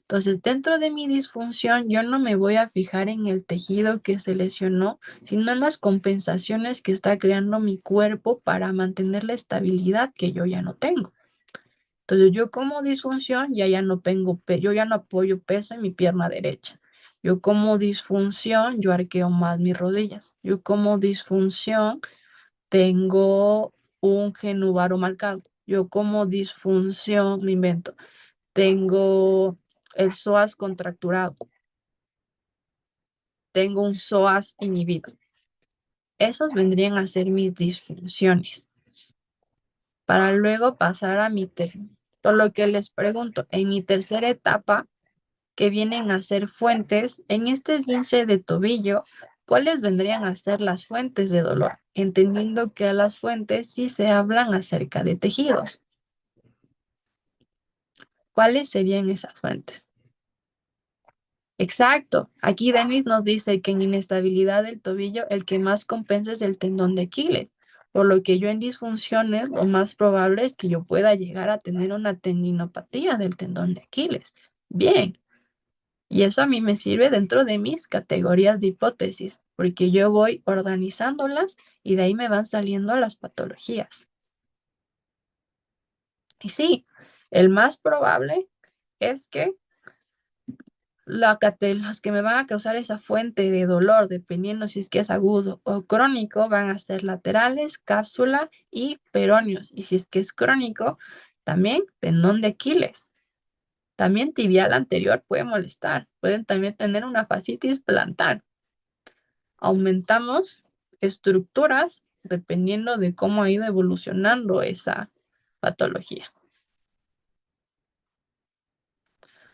Entonces, dentro de mi disfunción, yo no me voy a fijar en el tejido que se lesionó, sino en las compensaciones que está creando mi cuerpo para mantener la estabilidad que yo ya no tengo. Entonces, yo como disfunción ya no tengo, yo ya no apoyo peso en mi pierna derecha. Yo como disfunción, yo arqueo más mis rodillas. Yo como disfunción, tengo un genuvaro marcado. Yo como disfunción, me invento, tengo el psoas contracturado, tengo un psoas inhibido. Esas vendrían a ser mis disfunciones. Para luego pasar a por lo que les pregunto, en mi tercera etapa, que vienen a ser fuentes, en este esguince de tobillo, ¿cuáles vendrían a ser las fuentes de dolor? Entendiendo que a las fuentes sí se hablan acerca de tejidos. ¿Cuáles serían esas fuentes? Exacto. Aquí Denis nos dice que en inestabilidad del tobillo el que más compensa es el tendón de Aquiles, por lo que yo en disfunciones lo más probable es que yo pueda llegar a tener una tendinopatía del tendón de Aquiles. Bien, y eso a mí me sirve dentro de mis categorías de hipótesis, porque yo voy organizándolas y de ahí me van saliendo las patologías. Y sí, el más probable es que los que me van a causar esa fuente de dolor, dependiendo si es que es agudo o crónico, van a ser laterales, cápsula y peroneos. Y si es que es crónico, también tendón de Aquiles. También tibial anterior puede molestar. Pueden también tener una fascitis plantar. Aumentamos estructuras dependiendo de cómo ha ido evolucionando esa patología.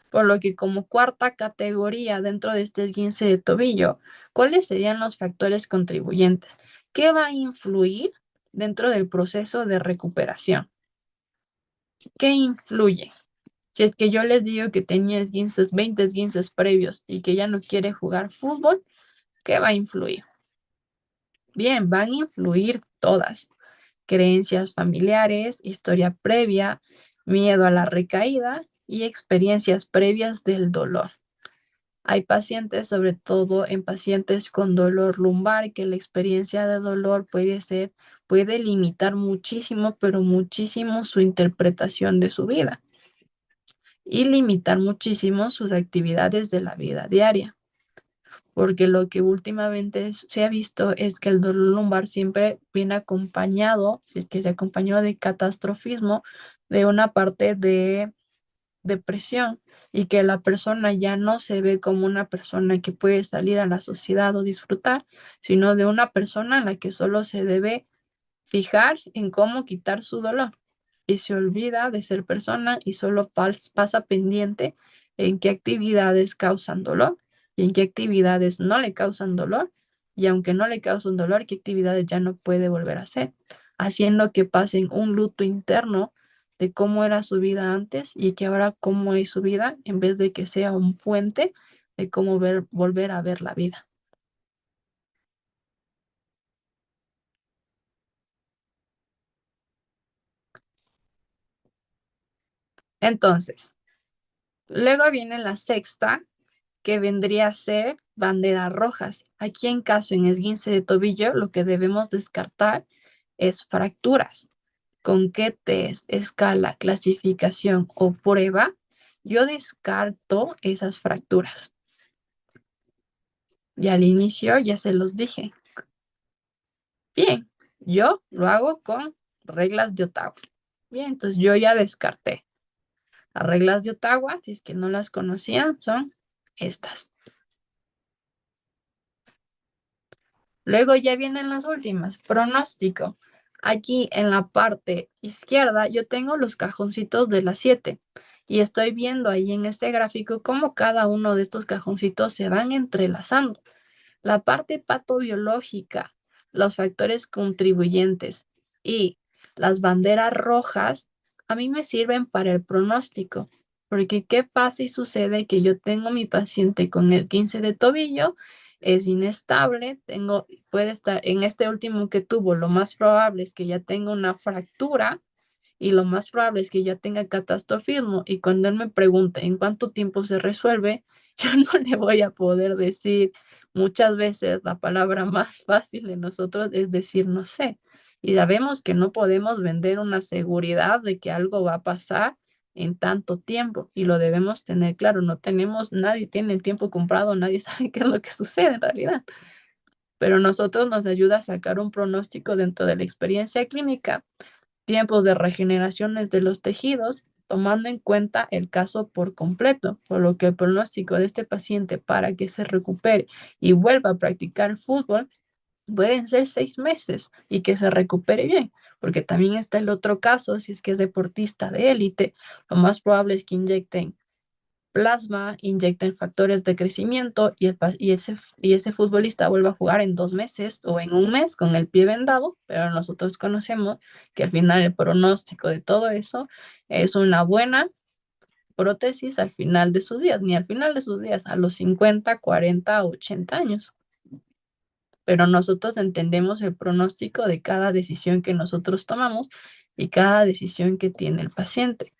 Por lo que como cuarta categoría dentro de este esguince de tobillo, ¿cuáles serían los factores contribuyentes? ¿Qué va a influir dentro del proceso de recuperación? ¿Qué influye? Si es que yo les digo que tenía esguinces, 20 esguinces previos y que ya no quiere jugar fútbol, ¿qué va a influir? Bien, van a influir todas. Creencias familiares, historia previa, miedo a la recaída y experiencias previas del dolor. Hay pacientes, sobre todo en pacientes con dolor lumbar, que la experiencia de dolor puede limitar muchísimo, pero muchísimo su interpretación de su vida y limitar muchísimo sus actividades de la vida diaria. Porque lo que últimamente se ha visto es que el dolor lumbar siempre viene acompañado, si es que se acompañó de catastrofismo, de una parte de depresión y que la persona ya no se ve como una persona que puede salir a la sociedad o disfrutar, sino de una persona en la que solo se debe fijar en cómo quitar su dolor y se olvida de ser persona y solo pasa pendiente en qué actividades causan dolor y en qué actividades no le causan dolor y aunque no le causan dolor, qué actividades ya no puede volver a hacer, haciendo que pasen un luto interno de cómo era su vida antes y que ahora cómo es su vida en vez de que sea un puente de cómo volver a ver la vida. Entonces, luego viene la sexta, que vendría a ser banderas rojas. Aquí en caso en esguince de tobillo, lo que debemos descartar es fracturas. ¿Con qué test, escala, clasificación o prueba? Yo descarto esas fracturas. Y al inicio ya se los dije. Bien, yo lo hago con reglas de Ottawa. Bien, entonces yo ya descarté. Las reglas de Ottawa, si es que no las conocían, son estas. Luego ya vienen las últimas. Pronóstico. Aquí en la parte izquierda yo tengo los cajoncitos de las 7 y estoy viendo ahí en este gráfico cómo cada uno de estos cajoncitos se van entrelazando. La parte patobiológica, los factores contribuyentes y las banderas rojas a mí me sirven para el pronóstico. Porque ¿qué pasa y sucede que yo tengo mi paciente con el 15 de tobillo? Es inestable, puede estar en este último que tuvo, lo más probable es que ya tenga una fractura y lo más probable es que ya tenga catastrofismo. Y cuando él me pregunte en cuánto tiempo se resuelve, yo no le voy a poder decir. Muchas veces la palabra más fácil de nosotros es decir no sé. Y sabemos que no podemos vender una seguridad de que algo va a pasar en tanto tiempo y lo debemos tener claro. No tenemos, nadie tiene el tiempo comprado, nadie sabe qué es lo que sucede en realidad. Pero nosotros nos ayuda a sacar un pronóstico dentro de la experiencia clínica, tiempos de regeneraciones de los tejidos, tomando en cuenta el caso por completo, por lo que el pronóstico de este paciente para que se recupere y vuelva a practicar fútbol pueden ser 6 meses y que se recupere bien, porque también está el otro caso, si es que es deportista de élite, lo más probable es que inyecten plasma, inyecten factores de crecimiento y ese futbolista vuelva a jugar en 2 meses o en un mes con el pie vendado, pero nosotros conocemos que al final el pronóstico de todo eso es una buena prótesis al final de sus días, ni al final de sus días, a los 50, 40, 80 años. Pero nosotros entendemos el pronóstico de cada decisión que nosotros tomamos y cada decisión que tiene el paciente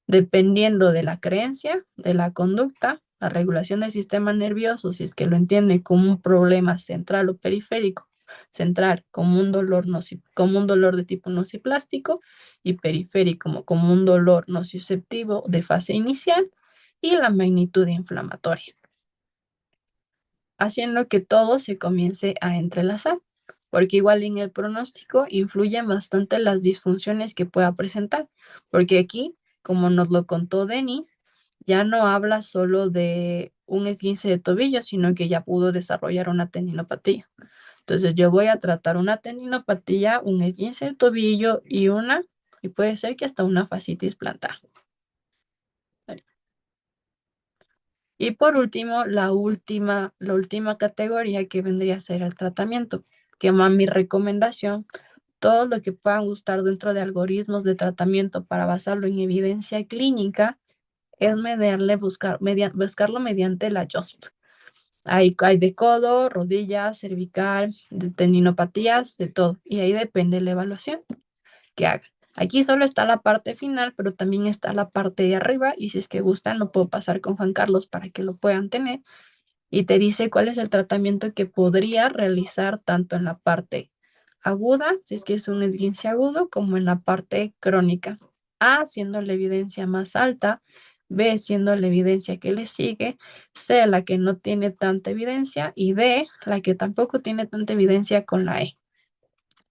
dependiendo de la creencia, de la conducta, la regulación del sistema nervioso, si es que lo entiende como un problema central o periférico, central como un dolor, como un dolor de tipo nociplástico y periférico como un dolor nociceptivo de fase inicial y la magnitud inflamatoria, haciendo que todo se comience a entrelazar, porque igual en el pronóstico influyen bastante las disfunciones que pueda presentar, porque aquí, como nos lo contó Denis, ya no habla solo de un esguince de tobillo, sino que ya pudo desarrollar una tendinopatía. Entonces yo voy a tratar una tendinopatía, un esguince de tobillo y puede ser que hasta una fascitis plantar. Y por último, la última categoría que vendría a ser el tratamiento, que va mi recomendación, todo lo que puedan gustar dentro de algoritmos de tratamiento para basarlo en evidencia clínica, es buscarlo mediante la JOST. Hay de codo, rodillas, cervical, de tendinopatías, de todo. Y ahí depende la evaluación que hagan. Aquí solo está la parte final, pero también está la parte de arriba y si es que gustan lo puedo pasar con Juan Carlos para que lo puedan tener y te dice cuál es el tratamiento que podría realizar tanto en la parte aguda, si es que es un esguince agudo, como en la parte crónica. A, siendo la evidencia más alta, B, siendo la evidencia que le sigue, C, la que no tiene tanta evidencia y D, la que tampoco tiene tanta evidencia con la E.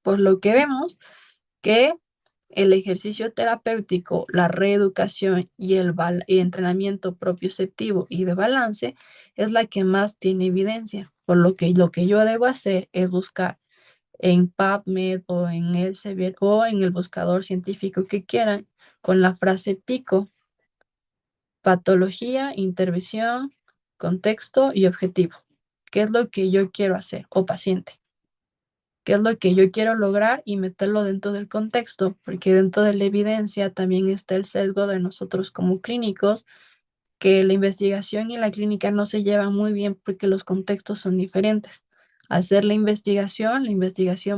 Por lo que vemos que El ejercicio terapéutico, la reeducación y el entrenamiento propioceptivo y de balance es la que más tiene evidencia, por lo que yo debo hacer es buscar en PubMed o en Elsevier o en el buscador científico que quieran con la frase pico, patología, intervención, contexto y objetivo. ¿Qué es lo que yo quiero hacer? O paciente. ¿Qué es lo que yo quiero lograr? Y meterlo dentro del contexto, porque dentro de la evidencia también está el sesgo de nosotros como clínicos, que la investigación y la clínica no se llevan muy bien porque los contextos son diferentes. Al hacer la investigación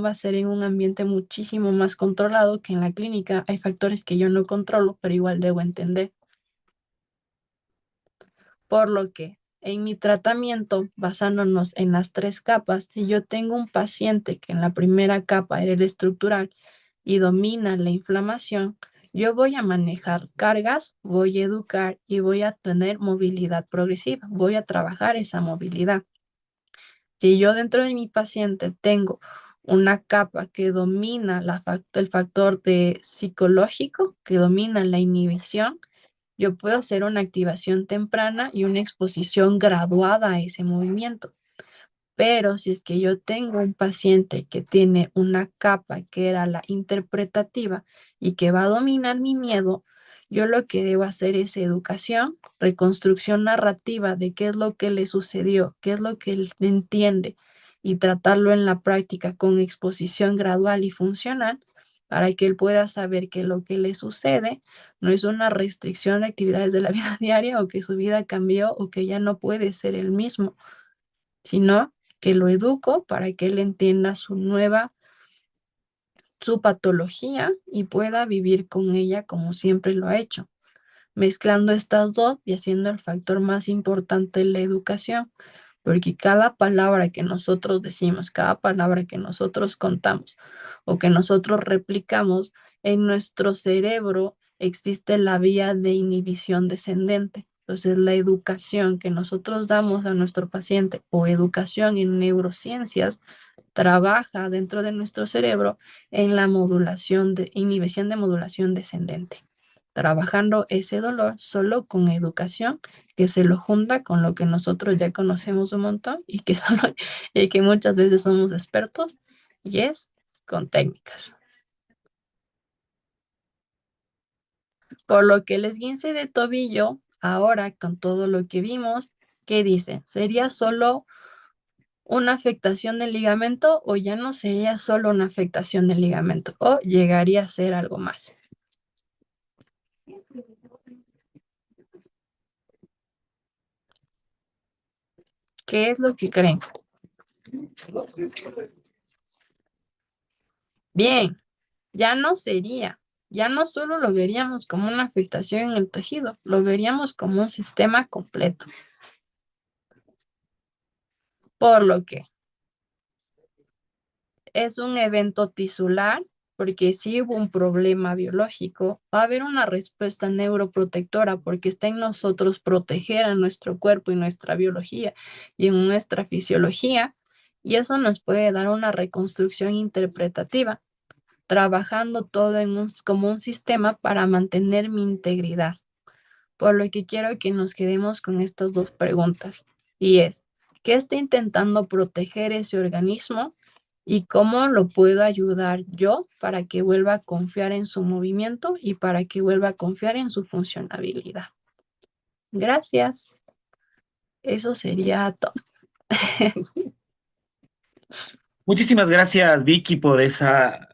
va a ser en un ambiente muchísimo más controlado que en la clínica. Hay factores que yo no controlo, pero igual debo entender. Por lo que en mi tratamiento, basándonos en las tres capas, si yo tengo un paciente que en la primera capa era el estructural y domina la inflamación, yo voy a manejar cargas, voy a educar y voy a tener movilidad progresiva, voy a trabajar esa movilidad. Si yo dentro de mi paciente tengo una capa que domina el factor de psicológico, que domina la inhibición, yo puedo hacer una activación temprana y una exposición graduada a ese movimiento. Pero si es que yo tengo un paciente que tiene una capa que era la interpretativa y que va a dominar mi miedo, yo lo que debo hacer es educación, reconstrucción narrativa de qué es lo que le sucedió, qué es lo que él entiende y tratarlo en la práctica con exposición gradual y funcional para que él pueda saber que lo que le sucede no es una restricción de actividades de la vida diaria o que su vida cambió o que ya no puede ser el mismo, sino que lo educo para que él entienda su patología y pueda vivir con ella como siempre lo ha hecho, mezclando estas dos y haciendo el factor más importante en la educación, porque cada palabra que nosotros decimos, cada palabra que nosotros contamos o que nosotros replicamos, en nuestro cerebro existe la vía de inhibición descendente. Entonces, la educación que nosotros damos a nuestro paciente o educación en neurociencias trabaja dentro de nuestro cerebro en la modulación de inhibición de modulación descendente, trabajando ese dolor solo con educación que se lo junta con lo que nosotros ya conocemos un montón y que, y que muchas veces somos expertos, y es con técnicas. Por lo que el esguince de tobillo, ahora con todo lo que vimos, ¿qué dice? ¿Sería solo una afectación del ligamento o ya no sería solo una afectación del ligamento o llegaría a ser algo más? ¿Qué es lo que creen? Bien, ya no sería, ya no solo lo veríamos como una afectación en el tejido, lo veríamos como un sistema completo. Por lo que es un evento tisular, porque si hubo un problema biológico, va a haber una respuesta neuroprotectora, porque está en nosotros proteger a nuestro cuerpo y nuestra biología y en nuestra fisiología, y eso nos puede dar una reconstrucción interpretativa, trabajando todo como un sistema para mantener mi integridad. Por lo que quiero que nos quedemos con estas dos preguntas. Y es, ¿qué está intentando proteger ese organismo y cómo lo puedo ayudar yo para que vuelva a confiar en su movimiento y para que vuelva a confiar en su funcionabilidad? Gracias. Eso sería todo. Muchísimas gracias, Vicky, por esa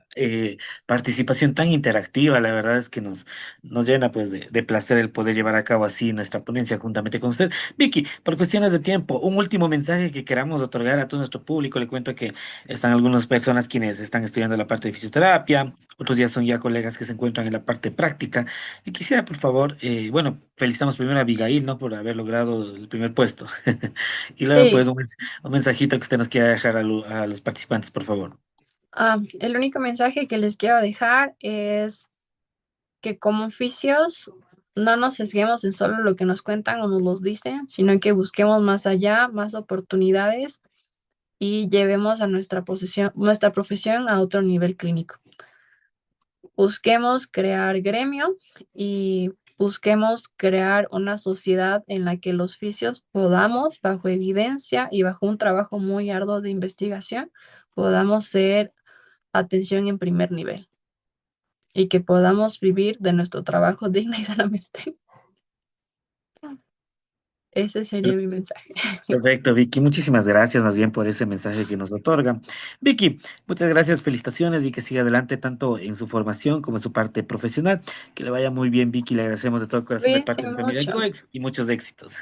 participación tan interactiva. La verdad es que nos llena pues de placer el poder llevar a cabo así nuestra ponencia juntamente con usted. Vicky, por cuestiones de tiempo, un último mensaje que queramos otorgar a todo nuestro público. Le cuento que están algunas personas quienes están estudiando la parte de fisioterapia, otros ya son ya colegas que se encuentran en la parte práctica. Y quisiera, por favor, bueno, felicitamos primero a Abigail, ¿no? Por haber logrado el primer puesto. Y luego, Sí, pues, un mensajito que usted nos quiera dejar a los participantes, por favor. el único mensaje que les quiero dejar es que como oficios no nos sesguemos en solo lo que nos cuentan o nos los dicen, sino que busquemos más allá, más oportunidades y llevemos a nuestra profesión a otro nivel clínico. Busquemos crear gremio y busquemos crear una sociedad en la que los fisios podamos, bajo evidencia y bajo un trabajo muy arduo de investigación, podamos ser atención en primer nivel y que podamos vivir de nuestro trabajo digna y sanamente. Ese sería mi mensaje. Perfecto, Vicky. Muchísimas gracias más bien por ese mensaje que nos otorga. Vicky, muchas gracias, felicitaciones y que siga adelante tanto en su formación como en su parte profesional. Que le vaya muy bien, Vicky. Le agradecemos de todo corazón de Cuídense parte de mi familia en mucho. COEX y muchos éxitos.